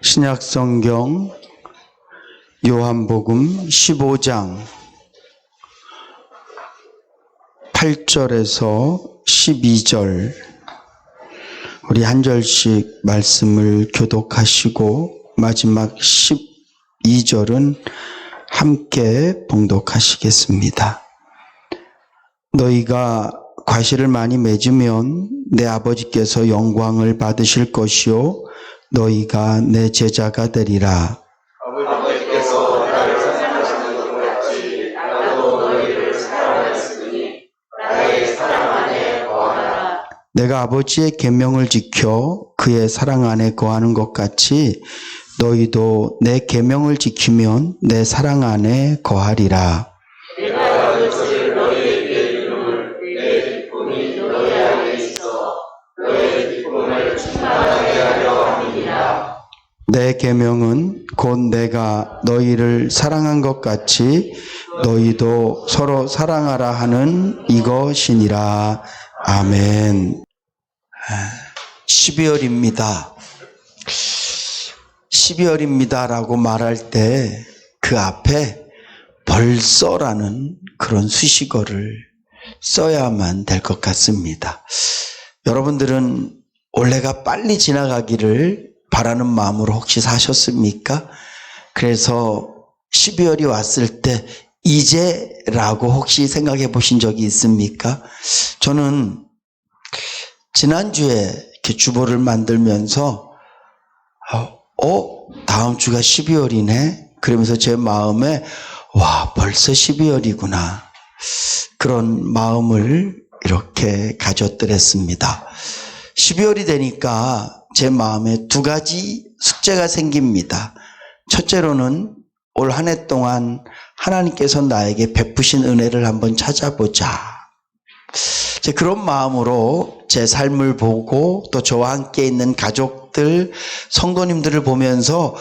신약성경 요한복음 15장 8절에서 12절 우리 한 절씩 말씀을 교독하시고 마지막 12절은 함께 봉독하시겠습니다. 너희가 과실을 많이 맺으면 내 아버지께서 영광을 받으실 것이요 너희가 내 제자가 되리라. 아버지께서 나를 사랑하시는 것 같이 나도 너희를 사랑하였으니 나의 사랑 안에 거하라. 내가 아버지의 계명을 지켜 그의 사랑 안에 거하는 것 같이 너희도 내 계명을 지키면 내 사랑 안에 거하리라. 내가 아버지를 너희에게 이름을 내 기쁨이 너희 안에 있어 너희의 기쁨을 충만하게 하려 함이니라. 내 계명은 곧 내가 너희를 사랑한 것 같이 너희도 서로 사랑하라 하는 이것이니라. 아멘. 12월입니다. 12월입니다라고 말할 때 그 앞에 벌써라는 그런 수식어를 써야만 될 것 같습니다. 여러분들은 올해가 빨리 지나가기를 바라는 마음으로 혹시 사셨습니까? 그래서 12월이 왔을 때 이제라고 혹시 생각해 보신 적이 있습니까? 저는 지난주에 이렇게 주보를 만들면서 다음 주가 12월이네? 그러면서 제 마음에 와, 벌써 12월이구나. 그런 마음을 이렇게 가졌더랬습니다. 12월이 되니까 제 마음에 두 가지 숙제가 생깁니다. 첫째로는 올 한 해 동안 하나님께서 나에게 베푸신 은혜를 한번 찾아보자. 그런 마음으로 제 삶을 보고 또 저와 함께 있는 가족들, 성도님들을 보면서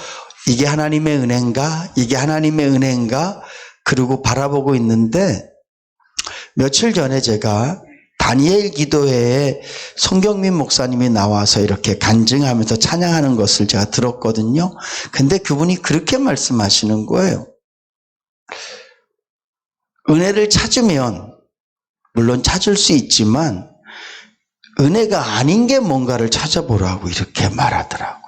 이게 하나님의 은혜인가? 이게 하나님의 은혜인가? 그러고 바라보고 있는데 며칠 전에 제가 다니엘 기도회에 송경민 목사님이 나와서 이렇게 간증하면서 찬양하는 것을 제가 들었거든요. 근데 그분이 그렇게 말씀하시는 거예요. 은혜를 찾으면 물론 찾을 수 있지만 은혜가 아닌 게 뭔가를 찾아보라고 이렇게 말하더라고요.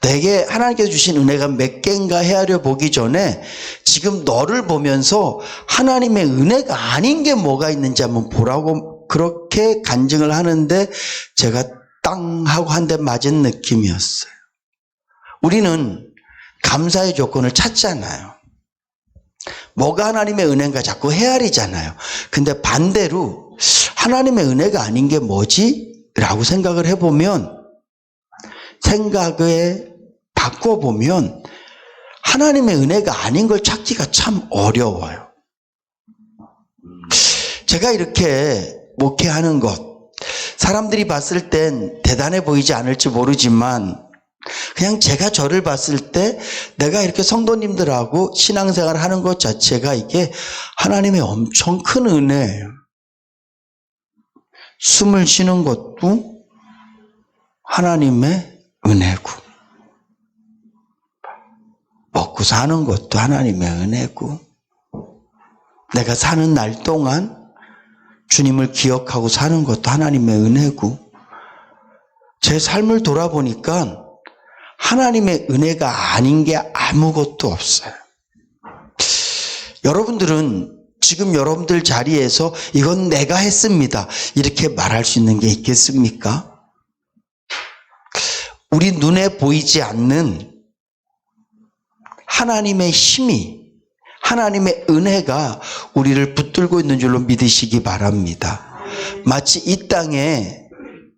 내게 하나님께서 주신 은혜가 몇 개인가 헤아려 보기 전에 지금 너를 보면서 하나님의 은혜가 아닌 게 뭐가 있는지 한번 보라고 그렇게 간증을 하는데 제가 땅 하고 한 대 맞은 느낌이었어요. 우리는 감사의 조건을 찾잖아요. 뭐가 하나님의 은혜인가 자꾸 헤아리잖아요. 근데 반대로 하나님의 은혜가 아닌 게 뭐지? 라고 생각을 해보면 생각을 바꿔보면 하나님의 은혜가 아닌 걸 찾기가 참 어려워요. 제가 이렇게 목회하는 것 사람들이 봤을 땐 대단해 보이지 않을지 모르지만 그냥 제가 저를 봤을 때 내가 이렇게 성도님들하고 신앙생활을 하는 것 자체가 이게 하나님의 엄청 큰 은혜예요. 숨을 쉬는 것도 하나님의 은혜고 먹고 사는 것도 하나님의 은혜고 내가 사는 날 동안 주님을 기억하고 사는 것도 하나님의 은혜고 제 삶을 돌아보니까 하나님의 은혜가 아닌 게 아무것도 없어요. 여러분들은 지금 여러분들 자리에서 이건 내가 했습니다 이렇게 말할 수 있는 게 있겠습니까? 우리 눈에 보이지 않는 하나님의 힘이 하나님의 은혜가 우리를 붙들고 있는 줄로 믿으시기 바랍니다. 마치 이 땅에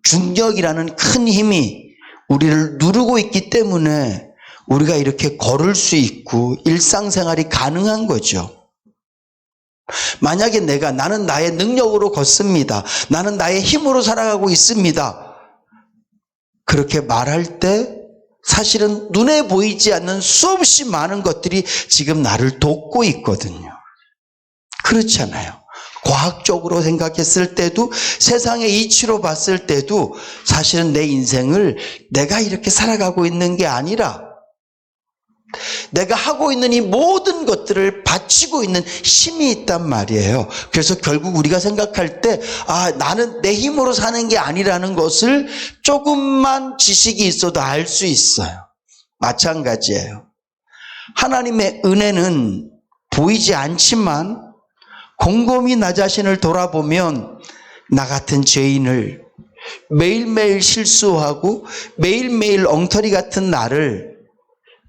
중력이라는 큰 힘이 우리를 누르고 있기 때문에 우리가 이렇게 걸을 수 있고 일상생활이 가능한 거죠. 만약에 나는 나의 능력으로 걷습니다. 나는 나의 힘으로 살아가고 있습니다. 그렇게 말할 때 사실은 눈에 보이지 않는 수없이 많은 것들이 지금 나를 돕고 있거든요. 그렇잖아요. 과학적으로 생각했을 때도 세상의 이치로 봤을 때도 사실은 내 인생을 내가 이렇게 살아가고 있는 게 아니라 내가 하고 있는 이 모든 것들을 바치고 있는 힘이 있단 말이에요. 그래서 결국 우리가 생각할 때 나는 내 힘으로 사는 게 아니라는 것을 조금만 지식이 있어도 알 수 있어요. 마찬가지예요. 하나님의 은혜는 보이지 않지만 곰곰이 나 자신을 돌아보면 나 같은 죄인을 매일매일 실수하고 매일매일 엉터리 같은 나를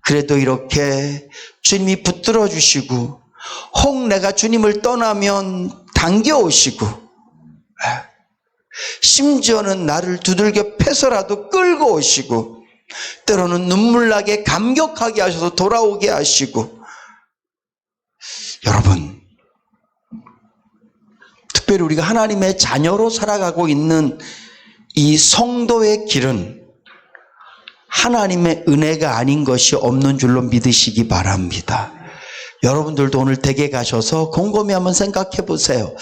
그래도 이렇게 주님이 붙들어 주시고 혹 내가 주님을 떠나면 당겨오시고 심지어는 나를 두들겨 패서라도 끌고 오시고 때로는 눈물나게 감격하게 하셔서 돌아오게 하시고 여러분 특별히 우리가 하나님의 자녀로 살아가고 있는 이 성도의 길은 하나님의 은혜가 아닌 것이 없는 줄로 믿으시기 바랍니다. 여러분들도 오늘 댁에 가셔서 곰곰이 한번 생각해 보세요.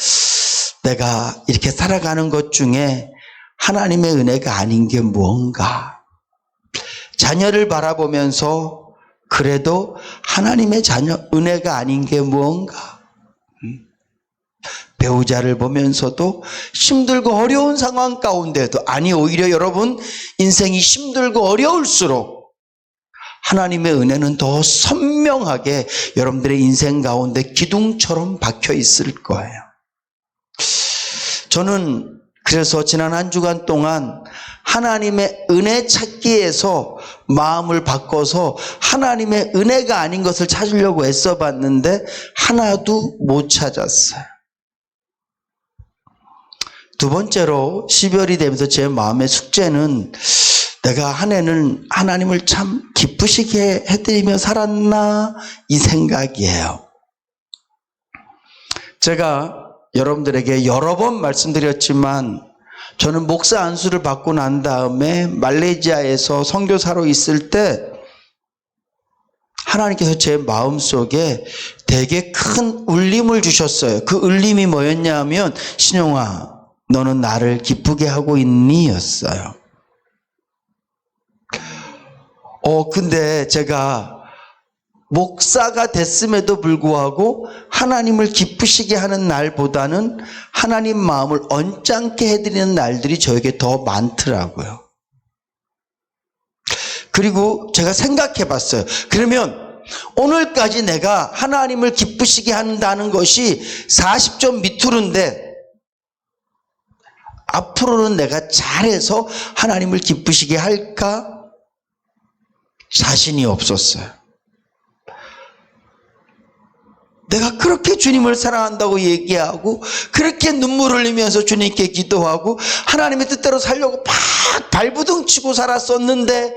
내가 이렇게 살아가는 것 중에 하나님의 은혜가 아닌 게 무언가? 자녀를 바라보면서 그래도 하나님의 자녀 은혜가 아닌 게 무언가? 배우자를 보면서도 힘들고 어려운 상황 가운데도 오히려 여러분 인생이 힘들고 어려울수록 하나님의 은혜는 더 선명하게 여러분들의 인생 가운데 기둥처럼 박혀 있을 거예요. 저는 그래서 지난 한 주간 동안 하나님의 은혜 찾기에서 마음을 바꿔서 하나님의 은혜가 아닌 것을 찾으려고 애써봤는데 하나도 못 찾았어요. 두 번째로 12월이 되면서 제 마음의 숙제는 내가 한 해는 하나님을 참 기쁘시게 해드리며 살았나 이 생각이에요. 제가 여러분들에게 여러 번 말씀드렸지만 저는 목사 안수를 받고 난 다음에 말레이시아에서 선교사로 있을 때 하나님께서 제 마음속에 되게 큰 울림을 주셨어요. 그 울림이 뭐였냐 하면 신용아 너는 나를 기쁘게 하고 있니? 였어요. 근데 제가 목사가 됐음에도 불구하고 하나님을 기쁘시게 하는 날보다는 하나님 마음을 언짢게 해드리는 날들이 저에게 더 많더라고요. 그리고 제가 생각해 봤어요. 그러면 오늘까지 내가 하나님을 기쁘시게 한다는 것이 40점 밑으로인데 앞으로는 내가 잘해서 하나님을 기쁘시게 할까? 자신이 없었어요. 내가 그렇게 주님을 사랑한다고 얘기하고 그렇게 눈물 흘리면서 주님께 기도하고 하나님의 뜻대로 살려고 막 발부둥 치고 살았었는데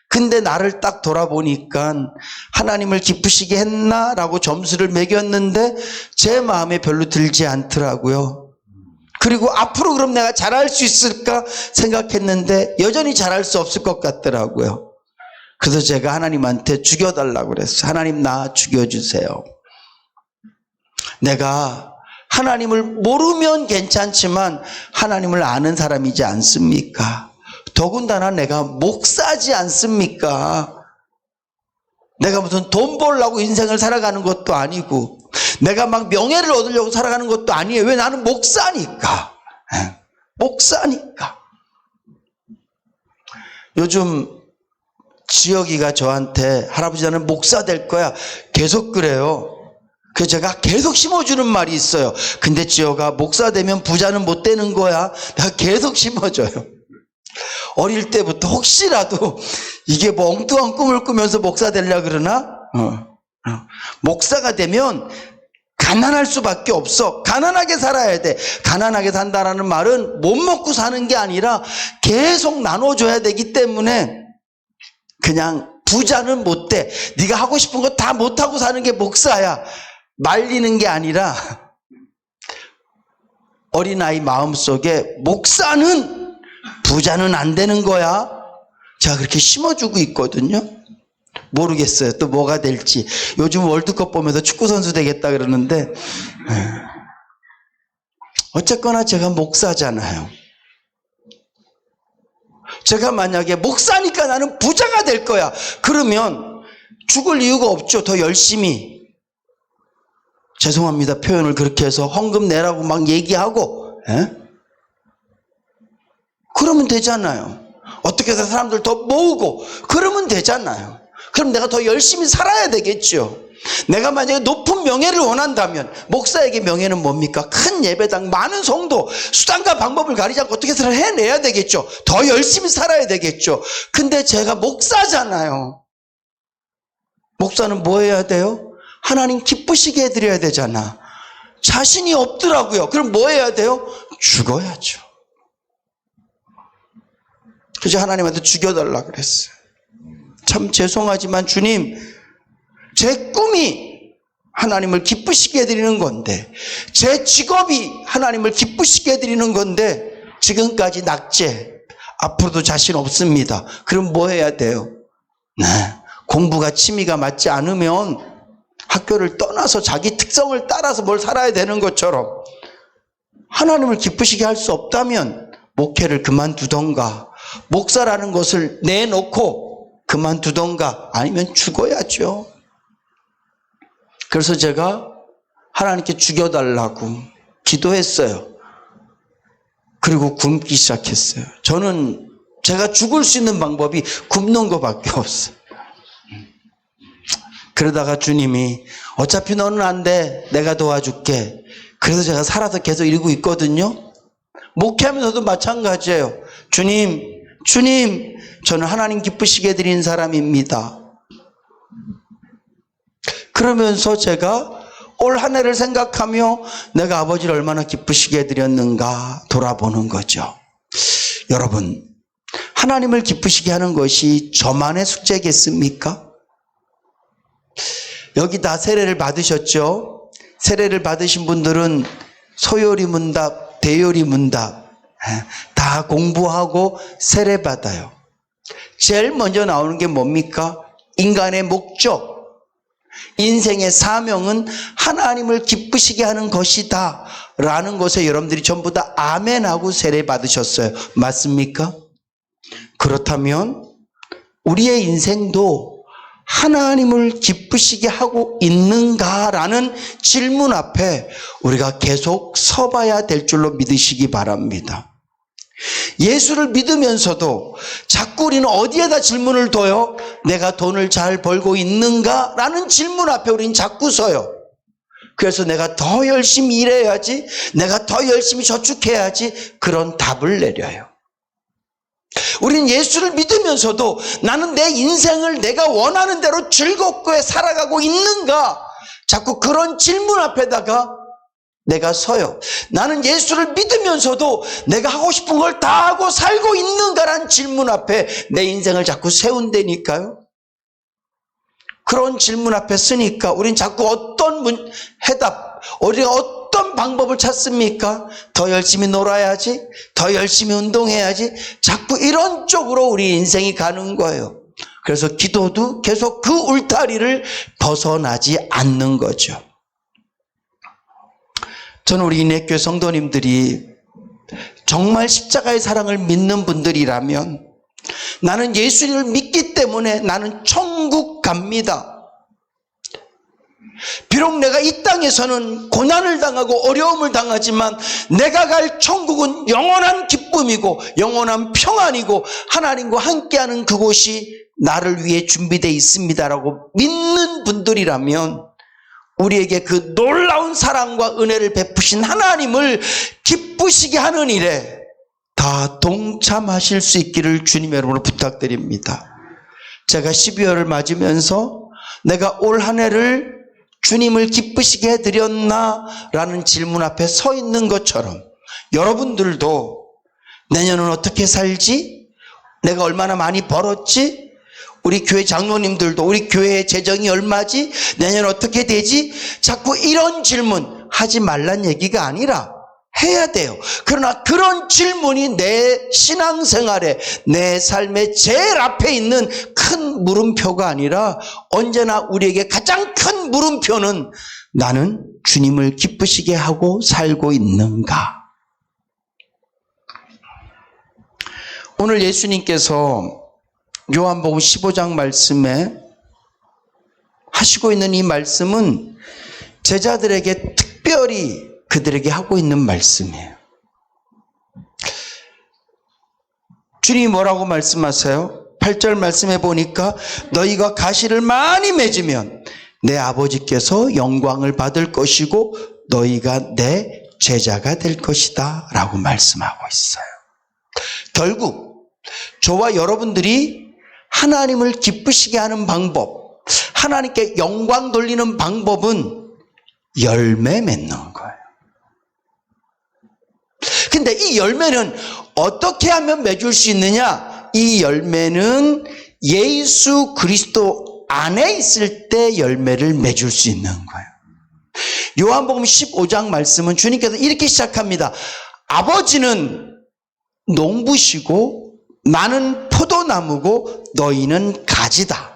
근데 나를 딱 돌아보니까 하나님을 기쁘시게 했나? 라고 점수를 매겼는데 제 마음에 별로 들지 않더라고요. 그리고 앞으로 그럼 내가 잘할 수 있을까 생각했는데 여전히 잘할 수 없을 것 같더라고요. 그래서 제가 하나님한테 죽여달라고 그랬어요. 하나님 나 죽여주세요. 내가 하나님을 모르면 괜찮지만 하나님을 아는 사람이지 않습니까? 더군다나 내가 목사지 않습니까? 내가 무슨 돈 벌려고 인생을 살아가는 것도 아니고 내가 막 명예를 얻으려고 살아가는 것도 아니에요. 왜? 나는 목사니까. 목사니까. 요즘 지혁이가 저한테 할아버지 나는 목사 될 거야. 계속 그래요. 그래서 제가 계속 심어주는 말이 있어요. 근데 지혁아 목사 되면 부자는 못 되는 거야. 내가 계속 심어줘요. 어릴 때부터 혹시라도 이게 뭐 엉뚱한 꿈을 꾸면서 목사 되려고 그러나? 목사가 되면 가난할 수밖에 없어. 가난하게 살아야 돼. 가난하게 산다라는 말은 못 먹고 사는 게 아니라 계속 나눠줘야 되기 때문에 그냥 부자는 못 돼. 네가 하고 싶은 거 다 못하고 사는 게 목사야. 말리는 게 아니라 어린아이 마음속에 목사는 부자는 안 되는 거야. 제가 그렇게 심어주고 있거든요. 모르겠어요. 또 뭐가 될지. 요즘 월드컵 보면서 축구선수 되겠다 그러는데 어쨌거나 제가 목사잖아요. 제가 만약에 목사니까 나는 부자가 될 거야. 그러면 죽을 이유가 없죠. 더 열심히. 죄송합니다. 표현을 그렇게 해서 헌금 내라고 막 얘기하고, 그러면 되잖아요. 어떻게 해서 사람들 더 모으고, 그러면 되잖아요. 그럼 내가 더 열심히 살아야 되겠죠. 내가 만약에 높은 명예를 원한다면, 목사에게 명예는 뭡니까? 큰 예배당, 많은 성도, 수단과 방법을 가리지 않고 어떻게 해서 해내야 되겠죠. 더 열심히 살아야 되겠죠. 근데 제가 목사잖아요. 목사는 뭐 해야 돼요? 하나님 기쁘시게 해드려야 되잖아. 자신이 없더라고요. 그럼 뭐 해야 돼요? 죽어야죠. 그래서 하나님한테 죽여달라 그랬어요. 참 죄송하지만 주님, 제 꿈이 하나님을 기쁘시게 해드리는 건데, 제 직업이 하나님을 기쁘시게 해드리는 건데, 지금까지 낙제, 앞으로도 자신 없습니다. 그럼 뭐 해야 돼요? 네, 공부가 취미가 맞지 않으면 학교를 떠나서 자기 특성을 따라서 뭘 살아야 되는 것처럼, 하나님을 기쁘시게 할 수 없다면 목회를 그만두던가, 목사라는 것을 내놓고 그만두던가, 아니면 죽어야죠. 그래서 제가 하나님께 죽여달라고 기도했어요. 그리고 굶기 시작했어요. 저는 제가 죽을 수 있는 방법이 굶는 것밖에 없어요. 그러다가 주님이 어차피 너는 안 돼, 내가 도와줄게. 그래서 제가 살아서 계속 이러고 있거든요. 목회하면서도 마찬가지예요. 주님, 저는 하나님 기쁘시게 해드리는 사람입니다. 그러면서 제가 올 한 해를 생각하며 내가 아버지를 얼마나 기쁘시게 해드렸는가 돌아보는 거죠. 여러분, 하나님을 기쁘시게 하는 것이 저만의 숙제겠습니까? 여기 다 세례를 받으셨죠? 세례를 받으신 분들은 소요리 문답, 대요리 문답 다 공부하고 세례 받아요. 제일 먼저 나오는 게 뭡니까? 인간의 목적, 인생의 사명은 하나님을 기쁘시게 하는 것이다 라는 것에 여러분들이 전부 다 아멘하고 세례 받으셨어요. 맞습니까? 그렇다면 우리의 인생도 하나님을 기쁘시게 하고 있는가라는 질문 앞에 우리가 계속 서봐야 될 줄로 믿으시기 바랍니다. 예수를 믿으면서도 자꾸 우리는 어디에다 질문을 둬요? 내가 돈을 잘 벌고 있는가? 라는 질문 앞에 우리는 자꾸 서요. 그래서 내가 더 열심히 일해야지, 내가 더 열심히 저축해야지, 그런 답을 내려요. 우리는 예수를 믿으면서도 나는 내 인생을 내가 원하는 대로 즐겁게 살아가고 있는가? 자꾸 그런 질문 앞에다가 내가 서요. 나는 예수를 믿으면서도 내가 하고 싶은 걸 다 하고 살고 있는가라는 질문 앞에 내 인생을 자꾸 세운다니까요. 그런 질문 앞에 쓰니까 우린 자꾸 어떤 해답, 우리가 어떤 방법을 찾습니까? 더 열심히 놀아야지, 더 열심히 운동해야지, 자꾸 이런 쪽으로 우리 인생이 가는 거예요. 그래서 기도도 계속 그 울타리를 벗어나지 않는 거죠. 저는 우리 인해교회 성도님들이 정말 십자가의 사랑을 믿는 분들이라면, 나는 예수님을 믿기 때문에 나는 천국 갑니다. 비록 내가 이 땅에서는 고난을 당하고 어려움을 당하지만 내가 갈 천국은 영원한 기쁨이고 영원한 평안이고 하나님과 함께하는 그곳이 나를 위해 준비되어 있습니다라고 믿는 분들이라면, 우리에게 그 놀라운 사랑과 은혜를 베푸신 하나님을 기쁘시게 하는 일에 다 동참하실 수 있기를 주님 여러분을 부탁드립니다. 제가 12월을 맞으면서 내가 올 한 해를 주님을 기쁘시게 해드렸나? 라는 질문 앞에 서 있는 것처럼 여러분들도 내년은 어떻게 살지? 내가 얼마나 많이 벌었지? 우리 교회 장로님들도 우리 교회의 재정이 얼마지? 내년 어떻게 되지? 자꾸 이런 질문 하지 말란 얘기가 아니라 해야 돼요. 그러나 그런 질문이 내 신앙생활에, 내 삶의 제일 앞에 있는 큰 물음표가 아니라 언제나 우리에게 가장 큰 물음표는 나는 주님을 기쁘시게 하고 살고 있는가? 오늘 예수님께서 요한복음 15장 말씀에 하시고 있는 이 말씀은 제자들에게 특별히 그들에게 하고 있는 말씀이에요. 주님이 뭐라고 말씀하세요? 8절 말씀해 보니까 너희가 가시를 많이 맺으면 내 아버지께서 영광을 받을 것이고 너희가 내 제자가 될 것이다 라고 말씀하고 있어요. 결국 저와 여러분들이 하나님을 기쁘시게 하는 방법, 하나님께 영광 돌리는 방법은 열매 맺는 거예요. 근데 이 열매는 어떻게 하면 맺을 수 있느냐? 이 열매는 예수 그리스도 안에 있을 때 열매를 맺을 수 있는 거예요. 요한복음 15장 말씀은 주님께서 이렇게 시작합니다. 아버지는 농부시고 나는 포도나무고 너희는 가지다.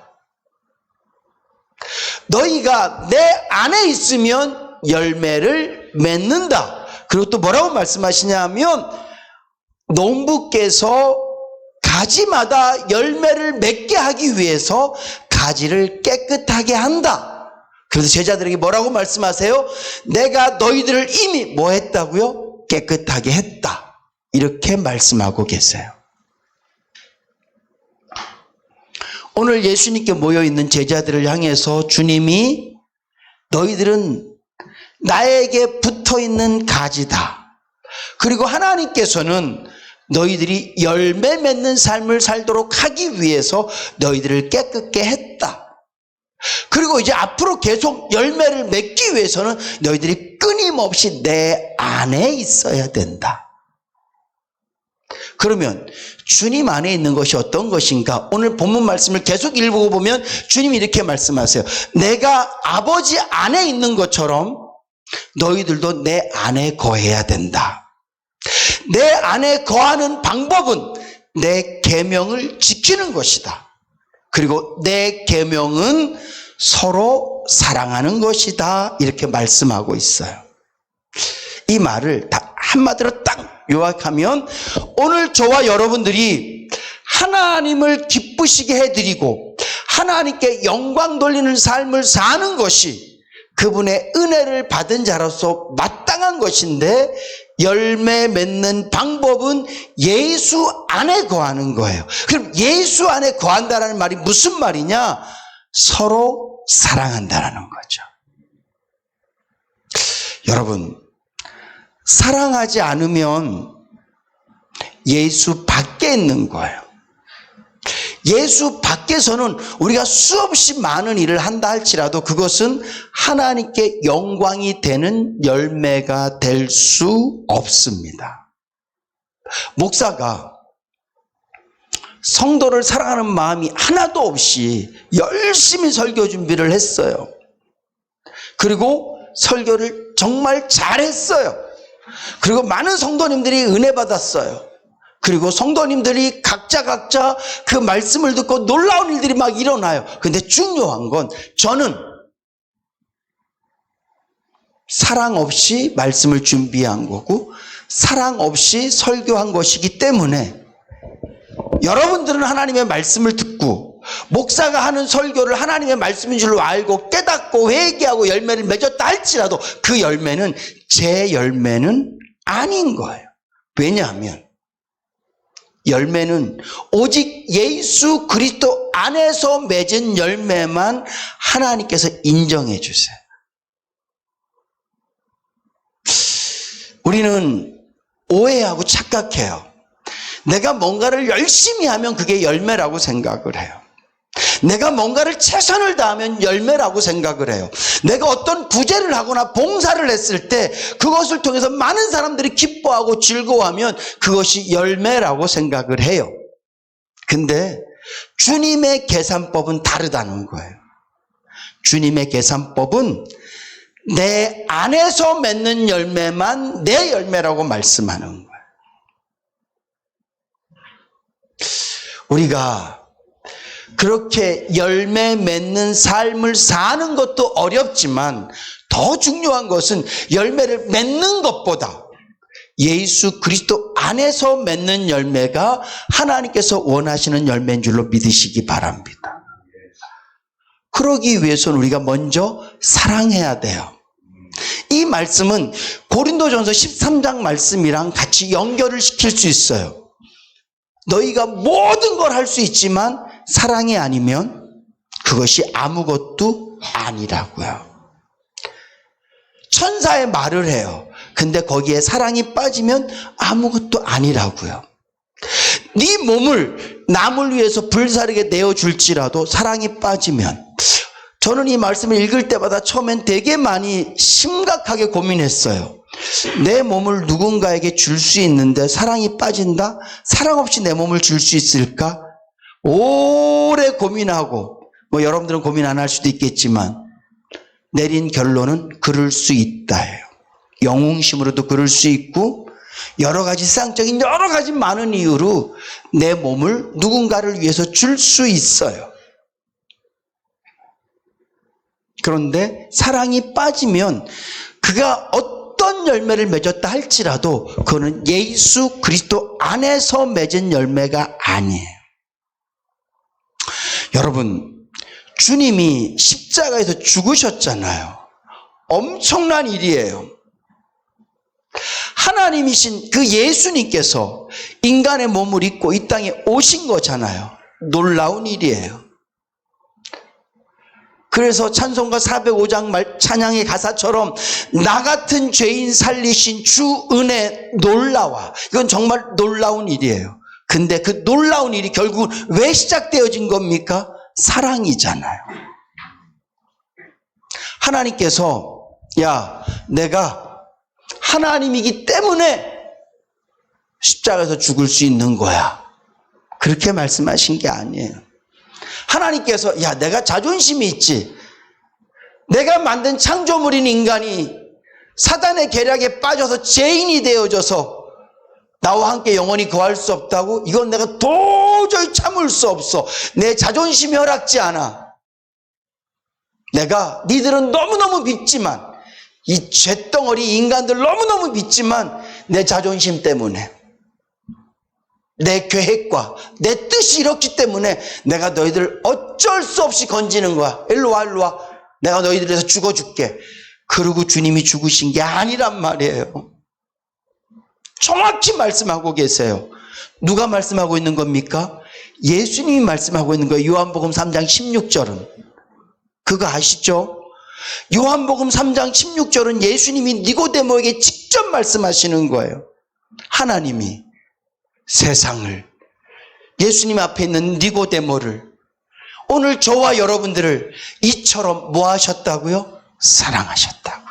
너희가 내 안에 있으면 열매를 맺는다. 그리고 또 뭐라고 말씀하시냐 하면 농부께서 가지마다 열매를 맺게 하기 위해서 가지를 깨끗하게 한다. 그래서 제자들에게 뭐라고 말씀하세요? 내가 너희들을 이미 뭐 했다고요? 깨끗하게 했다. 이렇게 말씀하고 계세요. 오늘 예수님께 모여있는 제자들을 향해서 주님이 너희들은 나에게 붙어있는 가지다. 그리고 하나님께서는 너희들이 열매 맺는 삶을 살도록 하기 위해서 너희들을 깨끗게 했다. 그리고 이제 앞으로 계속 열매를 맺기 위해서는 너희들이 끊임없이 내 안에 있어야 된다. 그러면 주님 안에 있는 것이 어떤 것인가? 오늘 본문 말씀을 계속 읽어보면 주님이 이렇게 말씀하세요. 내가 아버지 안에 있는 것처럼 너희들도 내 안에 거해야 된다. 내 안에 거하는 방법은 내 계명을 지키는 것이다. 그리고 내 계명은 서로 사랑하는 것이다. 이렇게 말씀하고 있어요. 이 말을 다 한마디로 딱 요약하면 오늘 저와 여러분들이 하나님을 기쁘시게 해드리고 하나님께 영광 돌리는 삶을 사는 것이 그분의 은혜를 받은 자로서 마땅한 것인데 열매 맺는 방법은 예수 안에 거하는 거예요. 그럼 예수 안에 거한다는 말이 무슨 말이냐? 서로 사랑한다는 거죠. 여러분, 사랑하지 않으면 예수 밖에 있는 거예요. 예수 밖에서는 우리가 수없이 많은 일을 한다 할지라도 그것은 하나님께 영광이 되는 열매가 될 수 없습니다. 목사가 성도를 사랑하는 마음이 하나도 없이 열심히 설교 준비를 했어요. 그리고 설교를 정말 잘했어요. 그리고 많은 성도님들이 은혜 받았어요. 그리고 성도님들이 각자 그 말씀을 듣고 놀라운 일들이 막 일어나요. 근데 중요한 건 저는 사랑 없이 말씀을 준비한 거고 사랑 없이 설교한 것이기 때문에 여러분들은 하나님의 말씀을 듣고 목사가 하는 설교를 하나님의 말씀인 줄로 알고 깨닫고 회개하고 열매를 맺었다 할지라도 그 열매는 제 열매는 아닌 거예요. 왜냐하면 열매는 오직 예수 그리스도 안에서 맺은 열매만 하나님께서 인정해 주세요. 우리는 오해하고 착각해요. 내가 뭔가를 열심히 하면 그게 열매라고 생각을 해요. 내가 뭔가를 최선을 다하면 열매라고 생각을 해요. 내가 어떤 구제를 하거나 봉사를 했을 때 그것을 통해서 많은 사람들이 기뻐하고 즐거워하면 그것이 열매라고 생각을 해요. 근데 주님의 계산법은 다르다는 거예요. 주님의 계산법은 내 안에서 맺는 열매만 내 열매라고 말씀하는 거예요. 우리가 그렇게 열매 맺는 삶을 사는 것도 어렵지만 더 중요한 것은 열매를 맺는 것보다 예수 그리스도 안에서 맺는 열매가 하나님께서 원하시는 열매인 줄로 믿으시기 바랍니다. 그러기 위해서는 우리가 먼저 사랑해야 돼요. 이 말씀은 고린도전서 13장 말씀이랑 같이 연결을 시킬 수 있어요. 너희가 모든 걸 할 수 있지만 사랑이 아니면 그것이 아무것도 아니라고요. 천사의 말을 해요. 근데 거기에 사랑이 빠지면 아무것도 아니라고요. 네 몸을 남을 위해서 불사르게 내어줄지라도 사랑이 빠지면, 저는 이 말씀을 읽을 때마다 처음엔 되게 많이 심각하게 고민했어요. 내 몸을 누군가에게 줄 수 있는데 사랑이 빠진다? 사랑 없이 내 몸을 줄 수 있을까? 오래 고민하고, 여러분들은 고민 안 할 수도 있겠지만 내린 결론은 그럴 수 있다예요. 영웅심으로도 그럴 수 있고 여러 가지 세상적인 여러 가지 많은 이유로 내 몸을 누군가를 위해서 줄 수 있어요. 그런데 사랑이 빠지면 그가 어떤 열매를 맺었다 할지라도 그거는 예수 그리스도 안에서 맺은 열매가 아니에요. 여러분, 주님이 십자가에서 죽으셨잖아요. 엄청난 일이에요. 하나님이신 그 예수님께서 인간의 몸을 입고 이 땅에 오신 거잖아요. 놀라운 일이에요. 그래서 찬송가 405장 찬양의 가사처럼 나 같은 죄인 살리신 주 은혜 놀라워. 이건 정말 놀라운 일이에요. 근데 그 놀라운 일이 결국은 왜 시작되어진 겁니까? 사랑이잖아요. 하나님께서 내가 하나님이기 때문에 십자가에서 죽을 수 있는 거야, 그렇게 말씀하신 게 아니에요. 하나님께서 내가 자존심이 있지, 내가 만든 창조물인 인간이 사단의 계략에 빠져서 죄인이 되어져서 나와 함께 영원히 거할 수 없다고? 이건 내가 도저히 참을 수 없어. 내 자존심이 허락지 않아. 내가 니들은 너무너무 믿지만, 이 죄덩어리 인간들 너무너무 믿지만 내 자존심 때문에, 내 계획과 내 뜻이 이렇기 때문에 내가 너희들 어쩔 수 없이 건지는 거야. 일로 와, 일로 와. 내가 너희들 위해서 죽어줄게. 그러고 주님이 죽으신 게 아니란 말이에요. 정확히 말씀하고 계세요. 누가 말씀하고 있는 겁니까? 예수님이 말씀하고 있는 거예요. 요한복음 3장 16절은. 그거 아시죠? 요한복음 3장 16절은 예수님이 니고데모에게 직접 말씀하시는 거예요. 하나님이 세상을, 예수님 앞에 있는 니고데모를, 오늘 저와 여러분들을 이처럼 뭐 하셨다고요? 사랑하셨다고요.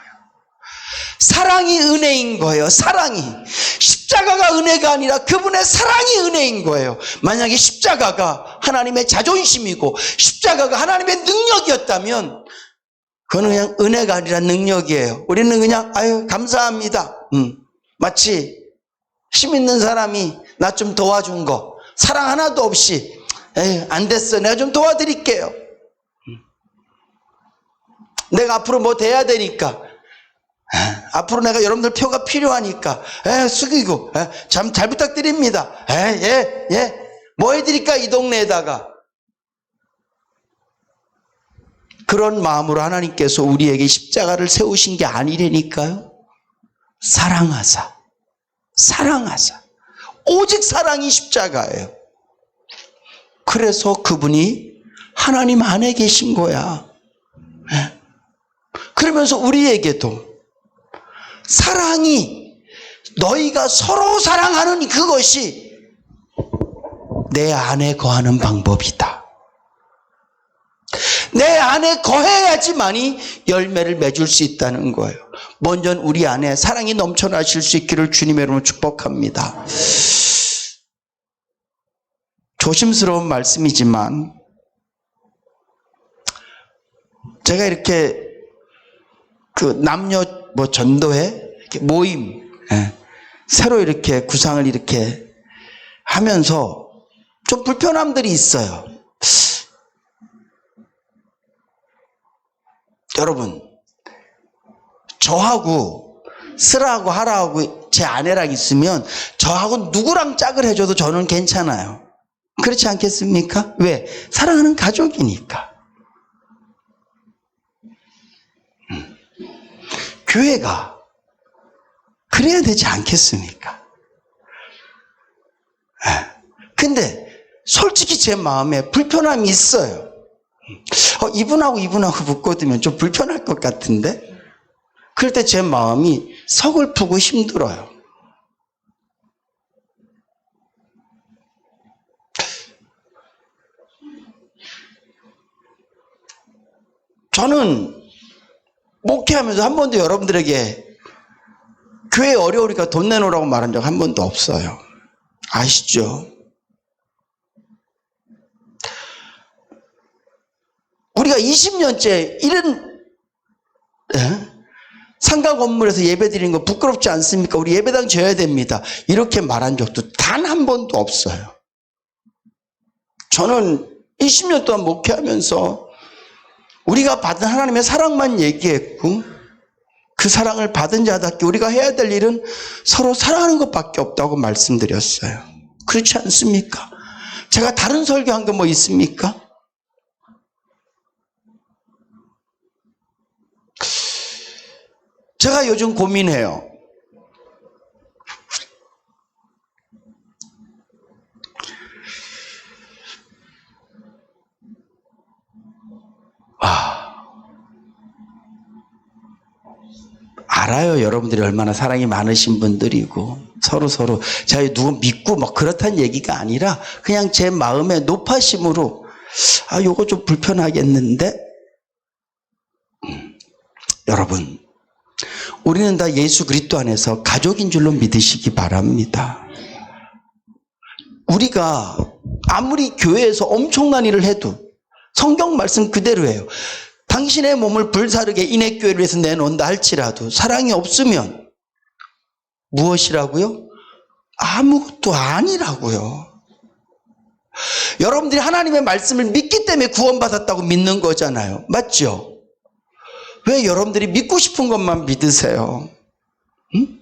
사랑이 은혜인 거예요. 사랑이. 십자가가 은혜가 아니라 그분의 사랑이 은혜인 거예요. 만약에 십자가가 하나님의 자존심이고 십자가가 하나님의 능력이었다면 그거는 그냥 은혜가 아니라 능력이에요. 우리는 그냥 감사합니다. 마치 힘 있는 사람이 나 좀 도와준 거, 사랑 하나도 없이 안 됐어, 내가 좀 도와드릴게요. 내가 앞으로 뭐 돼야 되니까, 앞으로 내가 여러분들 표가 필요하니까 숙이고 잘 부탁드립니다. 뭐 해드릴까 이 동네에다가. 그런 마음으로 하나님께서 우리에게 십자가를 세우신 게 아니라니까요. 사랑하사, 사랑하사. 오직 사랑이 십자가예요. 그래서 그분이 하나님 안에 계신 거야. 그러면서 우리에게도 사랑이, 너희가 서로 사랑하는 그것이 내 안에 거하는 방법이다. 내 안에 거해야지만이 열매를 맺을 수 있다는 거예요. 먼저 우리 안에 사랑이 넘쳐나실 수 있기를 주님의 이름으로 축복합니다. 조심스러운 말씀이지만 제가 이렇게 남녀 전도회 이렇게 모임 새로 이렇게 구상을 이렇게 하면서 좀 불편함들이 있어요. 여러분, 저하고 쓰라고 하라고 제 아내랑 있으면 저하고 누구랑 짝을 해줘도 저는 괜찮아요. 그렇지 않겠습니까? 왜? 사랑하는 가족이니까. 교회가 그래야 되지 않겠습니까? 근데 솔직히 제 마음에 불편함이 있어요. 이분하고 붙거든요. 좀 불편할 것 같은데? 그럴 때 제 마음이 서글프고 힘들어요. 저는 목회하면서 한 번도 여러분들에게 교회 어려우니까 돈 내놓으라고 말한 적 한 번도 없어요. 아시죠? 우리가 20년째 이런 상가 건물에서 예배 드리는 거 부끄럽지 않습니까? 우리 예배당 져야 됩니다. 이렇게 말한 적도 단 한 번도 없어요. 저는 20년 동안 목회하면서 우리가 받은 하나님의 사랑만 얘기했고 그 사랑을 받은 자답게 우리가 해야 될 일은 서로 사랑하는 것밖에 없다고 말씀드렸어요. 그렇지 않습니까? 제가 다른 설교한 거 뭐 있습니까? 제가 요즘 고민해요. 알아요. 여러분들이 얼마나 사랑이 많으신 분들이고 서로 제가 누구 믿고 막 그렇다는 얘기가 아니라 그냥 제 마음의 높아심으로 요거 좀 불편하겠는데 여러분 우리는 다 예수 그리스도 안에서 가족인 줄로 믿으시기 바랍니다. 우리가 아무리 교회에서 엄청난 일을 해도 성경 말씀 그대로예요. 당신의 몸을 불사르게 인액교회를 위해서 내놓는다 할지라도 사랑이 없으면 무엇이라고요? 아무것도 아니라고요. 여러분들이 하나님의 말씀을 믿기 때문에 구원받았다고 믿는 거잖아요. 맞죠? 왜 여러분들이 믿고 싶은 것만 믿으세요? 응?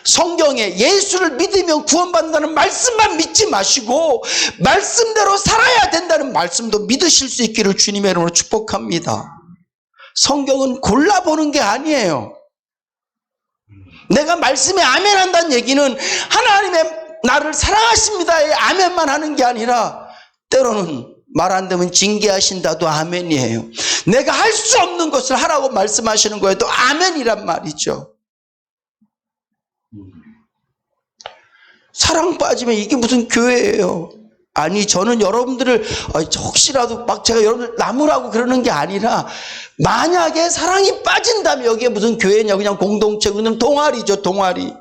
성경에 예수를 믿으면 구원받는다는 말씀만 믿지 마시고 말씀대로 살아야 된다는 말씀도 믿으실 수 있기를 주님의 이름으로 축복합니다. 성경은 골라보는 게 아니에요. 내가 말씀에 아멘 한다는 얘기는 하나님의 나를 사랑하십니다에 아멘만 하는 게 아니라 때로는 말 안 되면 징계하신다도 아멘이에요. 내가 할 수 없는 것을 하라고 말씀하시는 거에도 아멘이란 말이죠. 사랑 빠지면 이게 무슨 교회예요? 아니 저는 여러분들을 혹시라도 막 제가 여러분들 나무라고 그러는 게 아니라 만약에 사랑이 빠진다면 여기에 무슨 교회냐 그냥 공동체 그냥 동아리죠 동아리.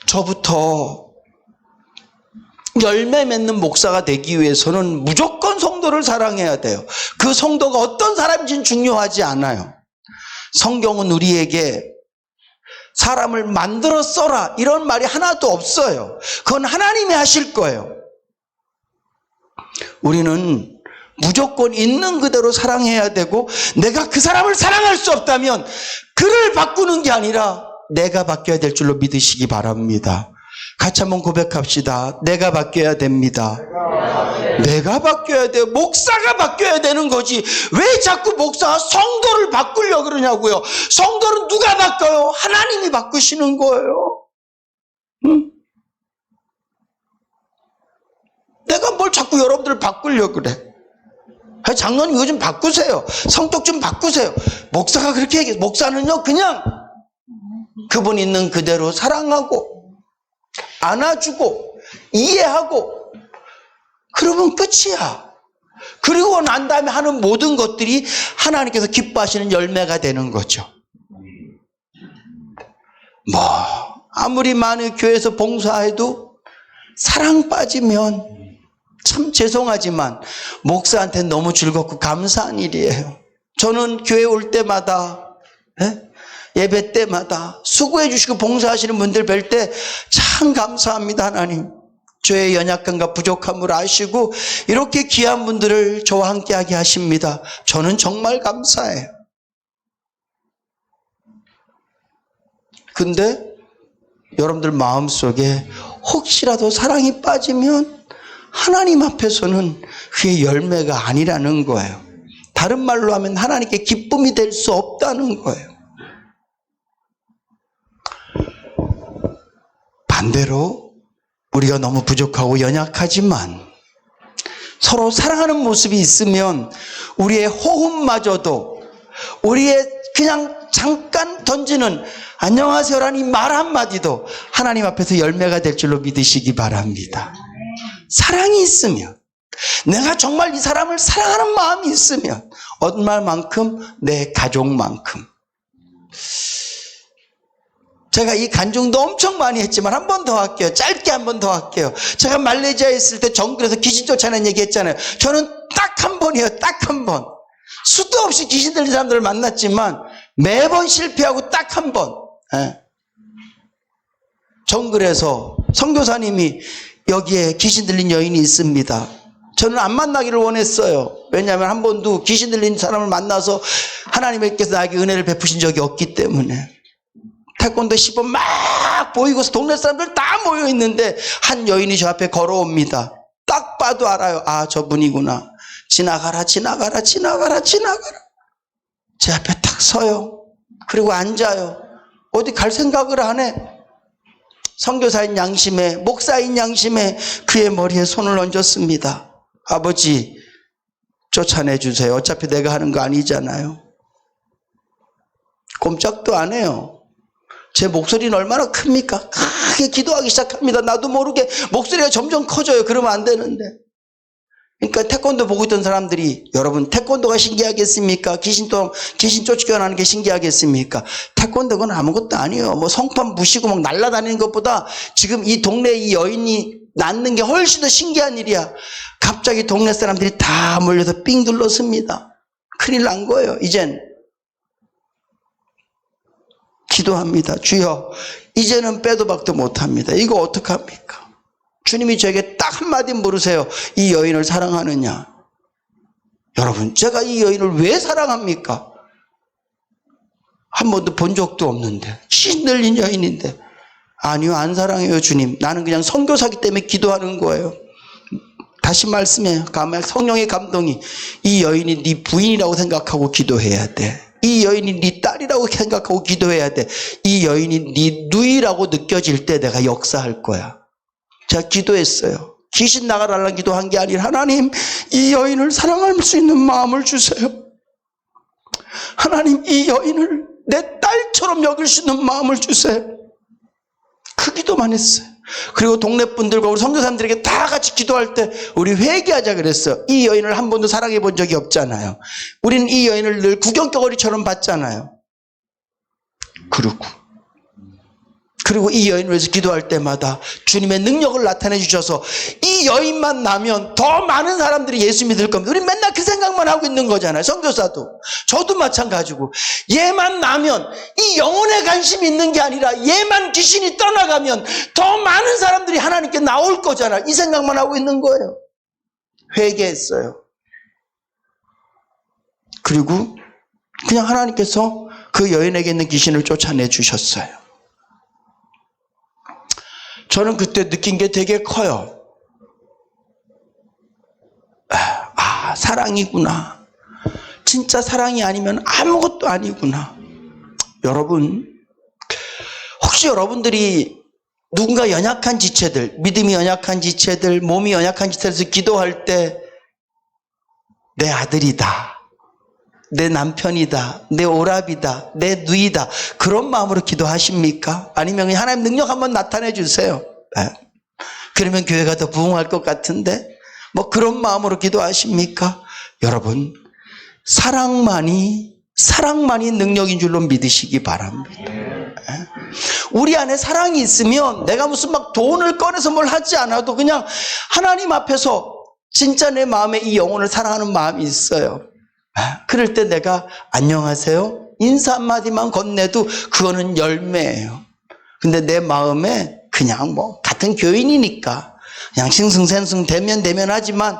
저부터 열매 맺는 목사가 되기 위해서는 무조건 성도를 사랑해야 돼요. 그 성도가 어떤 사람인지는 중요하지 않아요. 성경은 우리에게 사람을 만들어 써라 이런 말이 하나도 없어요. 그건 하나님이 하실 거예요. 우리는 무조건 있는 그대로 사랑해야 되고 내가 그 사람을 사랑할 수 없다면 그를 바꾸는 게 아니라 내가 바뀌어야 될 줄로 믿으시기 바랍니다. 같이 한번 고백합시다. 내가 바뀌어야 됩니다. 내가 바뀌어야 돼요. 목사가 바뀌어야 되는 거지. 왜 자꾸 목사가 성도를 바꾸려고 그러냐고요. 성도는 누가 바꿔요? 하나님이 바꾸시는 거예요. 응? 내가 뭘 자꾸 여러분들을 바꾸려고 그래. 장로님 이거 좀 바꾸세요. 성격 좀 바꾸세요. 목사가 그렇게 얘기해. 목사는요 그냥 그분 있는 그대로 사랑하고 안아주고 이해하고 그러면 끝이야. 그리고 난 다음에 하는 모든 것들이 하나님께서 기뻐하시는 열매가 되는 거죠. 아무리 많은 교회에서 봉사해도 사랑 빠지면 참 죄송하지만 목사한테는 너무 즐겁고 감사한 일이에요. 저는 교회 올 때마다 예배 때마다 수고해 주시고 봉사하시는 분들 뵐 때 참 감사합니다. 하나님 저의 연약함과 부족함을 아시고 이렇게 귀한 분들을 저와 함께하게 하십니다. 저는 정말 감사해요. 근데 여러분들 마음속에 혹시라도 사랑이 빠지면 하나님 앞에서는 그게 열매가 아니라는 거예요. 다른 말로 하면 하나님께 기쁨이 될 수 없다는 거예요. 반대로 우리가 너무 부족하고 연약하지만 서로 사랑하는 모습이 있으면 우리의 호흡마저도, 우리의 그냥 잠깐 던지는 안녕하세요라는 이 말 한마디도 하나님 앞에서 열매가 될 줄로 믿으시기 바랍니다. 사랑이 있으면, 내가 정말 이 사람을 사랑하는 마음이 있으면 얼마만큼? 내 가족만큼. 제가 이 간증도 엄청 많이 했지만 한 번 더 할게요. 짧게 한 번 더 할게요. 제가 말레이시아에 있을 때 정글에서 귀신 쫓아낸 얘기 했잖아요. 저는 딱 한 번이에요. 딱 한 번. 수도 없이 귀신 들린 사람들을 만났지만 매번 실패하고 딱 한 번. 정글에서 선교사님이 여기에 귀신 들린 여인이 있습니다. 저는 안 만나기를 원했어요. 왜냐하면 한 번도 귀신 들린 사람을 만나서 하나님께서 나에게 은혜를 베푸신 적이 없기 때문에. 태권도 시범 막 보이고 동네 사람들 다 모여 있는데 한 여인이 저 앞에 걸어옵니다. 딱 봐도 알아요. 아, 저분이구나. 지나가라. 제 앞에 딱 서요. 그리고 앉아요. 어디 갈 생각을 안 해. 선교사인 양심에, 목사인 양심에 그의 머리에 손을 얹었습니다. 아버지, 쫓아내주세요. 어차피 내가 하는 거 아니잖아요. 꼼짝도 안 해요. 제 목소리는 얼마나 큽니까? 크게 기도하기 시작합니다. 나도 모르게 목소리가 점점 커져요. 그러면 안 되는데. 그러니까 태권도 보고 있던 사람들이, 여러분 태권도가 신기하겠습니까? 귀신 쫓겨나는 게 신기하겠습니까? 태권도는 아무것도 아니에요. 뭐 성판 부시고 막 날아다니는 것보다 지금 이 동네에 이 여인이 낳는 게 훨씬 더 신기한 일이야. 갑자기 동네 사람들이 다 몰려서 삥 둘러섭니다. 큰일 난 거예요. 이젠 기도합니다. 주여, 이제는 빼도 박도 못합니다. 이거 어떡합니까? 주님이 저에게 딱 한마디 물으세요. 이 여인을 사랑하느냐? 여러분, 제가 이 여인을 왜 사랑합니까? 한 번도 본 적도 없는데, 귀신 들린 여인인데. 아니요, 안 사랑해요, 주님. 나는 그냥 선교사기 때문에 기도하는 거예요. 다시 말씀해요. 성령의 감동이, 이 여인이 네 부인이라고 생각하고 기도해야 돼. 이 여인이 네 딸이라고 생각하고 기도해야 돼. 이 여인이 네 누이라고 느껴질 때 내가 역사할 거야. 제가 기도했어요. 귀신 나가라는 기도한 게 아니라, 하나님, 이 여인을 사랑할 수 있는 마음을 주세요. 하나님, 이 여인을 내 딸처럼 여길 수 있는 마음을 주세요. 그 기도만 했어요. 그리고 동네 분들과 우리 선교사님들에게 다 같이 기도할 때 우리 회개하자 그랬어요. 이 여인을 한 번도 사랑해 본 적이 없잖아요. 우리는 이 여인을 늘 구경거리처럼 봤잖아요. 그리고 이 여인을 위해서 기도할 때마다 주님의 능력을 나타내 주셔서 이 여인만 나면 더 많은 사람들이 예수 믿을 겁니다. 우리 맨날 그 생각만 하고 있는 거잖아요. 선교사도. 저도 마찬가지고. 얘만 나면, 이 영혼에 관심이 있는 게 아니라 얘만 귀신이 떠나가면 더 많은 사람들이 하나님께 나올 거잖아요. 이 생각만 하고 있는 거예요. 회개했어요. 그리고 그냥 하나님께서 그 여인에게 있는 귀신을 쫓아내 주셨어요. 저는 그때 느낀 게 되게 커요. 아, 사랑이구나. 진짜 사랑이 아니면 아무것도 아니구나. 여러분, 혹시 여러분들이 누군가 연약한 지체들, 믿음이 연약한 지체들, 몸이 연약한 지체들에서 기도할 때 내 아들이다, 내 남편이다, 내 오랍이다, 내 누이다, 그런 마음으로 기도하십니까? 아니면 하나님 능력 한번 나타내 주세요. 그러면 교회가 더 부흥할 것 같은데, 뭐 그런 마음으로 기도하십니까? 여러분, 사랑만이 능력인 줄로 믿으시기 바랍니다. 우리 안에 사랑이 있으면 내가 무슨 막 돈을 꺼내서 뭘 하지 않아도 그냥 하나님 앞에서 진짜 내 마음에 이 영혼을 사랑하는 마음이 있어요. 그럴 때 내가 안녕하세요 인사 한마디만 건네도 그거는 열매예요. 근데 내 마음에 그냥 뭐 같은 교인이니까 그냥 싱숭생숭 대면하지만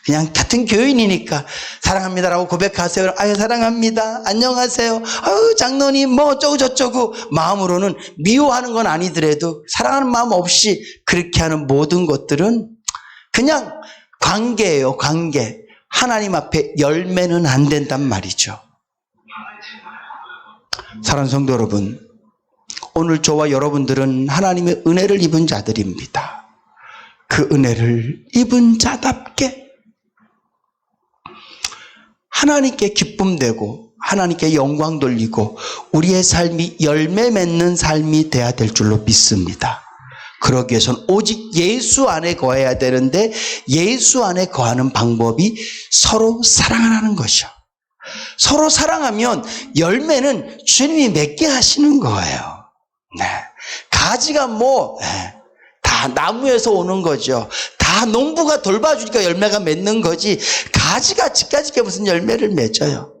그냥 같은 교인이니까 사랑합니다라고 고백하세요. 아유 사랑합니다. 안녕하세요. 아유 장로님 뭐 어쩌고 저쩌고 마음으로는 미워하는 건 아니더라도 사랑하는 마음 없이 그렇게 하는 모든 것들은 그냥 관계예요. 관계. 하나님 앞에 열매는 안 된단 말이죠. 사랑하는 성도 여러분, 오늘 저와 여러분들은 하나님의 은혜를 입은 자들입니다. 그 은혜를 입은 자답게 하나님께 기쁨 되고 하나님께 영광 돌리고 우리의 삶이 열매 맺는 삶이 돼야 될 줄로 믿습니다. 그러기 위해서는 오직 예수 안에 거해야 되는데 예수 안에 거하는 방법이 서로 사랑하는 것이요. 서로 사랑하면 열매는 주님이 맺게 하시는 거예요. 네. 가지가 다 나무에서 오는 거죠. 다 농부가 돌봐주니까 열매가 맺는 거지 가지가 집가지게 무슨 열매를 맺어요.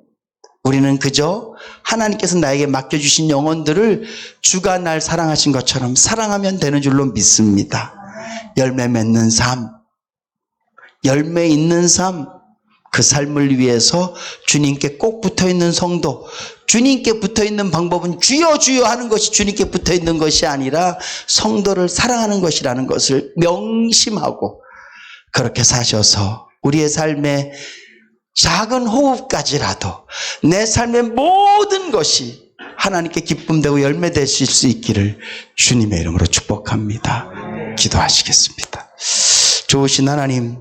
우리는 그저 하나님께서 나에게 맡겨주신 영혼들을 주가 날 사랑하신 것처럼 사랑하면 되는 줄로 믿습니다. 열매 맺는 삶, 열매 있는 삶, 그 삶을 위해서 주님께 꼭 붙어있는 성도, 주님께 붙어있는 방법은 주여 주여 하는 것이 주님께 붙어있는 것이 아니라 성도를 사랑하는 것이라는 것을 명심하고 그렇게 사셔서 우리의 삶에 작은 호흡까지라도 내 삶의 모든 것이 하나님께 기쁨되고 열매되실 수 있기를 주님의 이름으로 축복합니다. 기도하시겠습니다. 좋으신 하나님,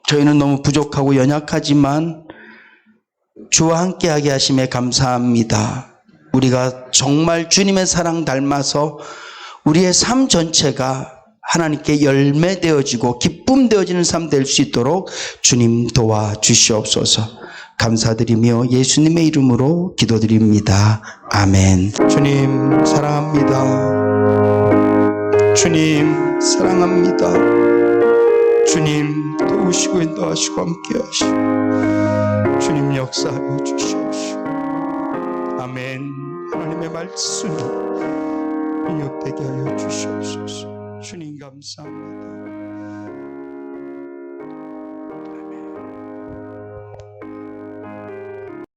저희는 너무 부족하고 연약하지만 주와 함께하게 하심에 감사합니다. 우리가 정말 주님의 사랑 닮아서 우리의 삶 전체가 하나님께 열매되어지고 기쁨되어지는 삶 될 수 있도록 주님 도와주시옵소서. 감사드리며 예수님의 이름으로 기도드립니다. 아멘. 주님 사랑합니다. 주님 사랑합니다. 주님 도우시고 인도하시고 함께 하시고 주님 역사하여 주시옵시고. 아멘. 하나님의 말씀이 능력되게 하여 주시옵소서. 주님 감사합니다.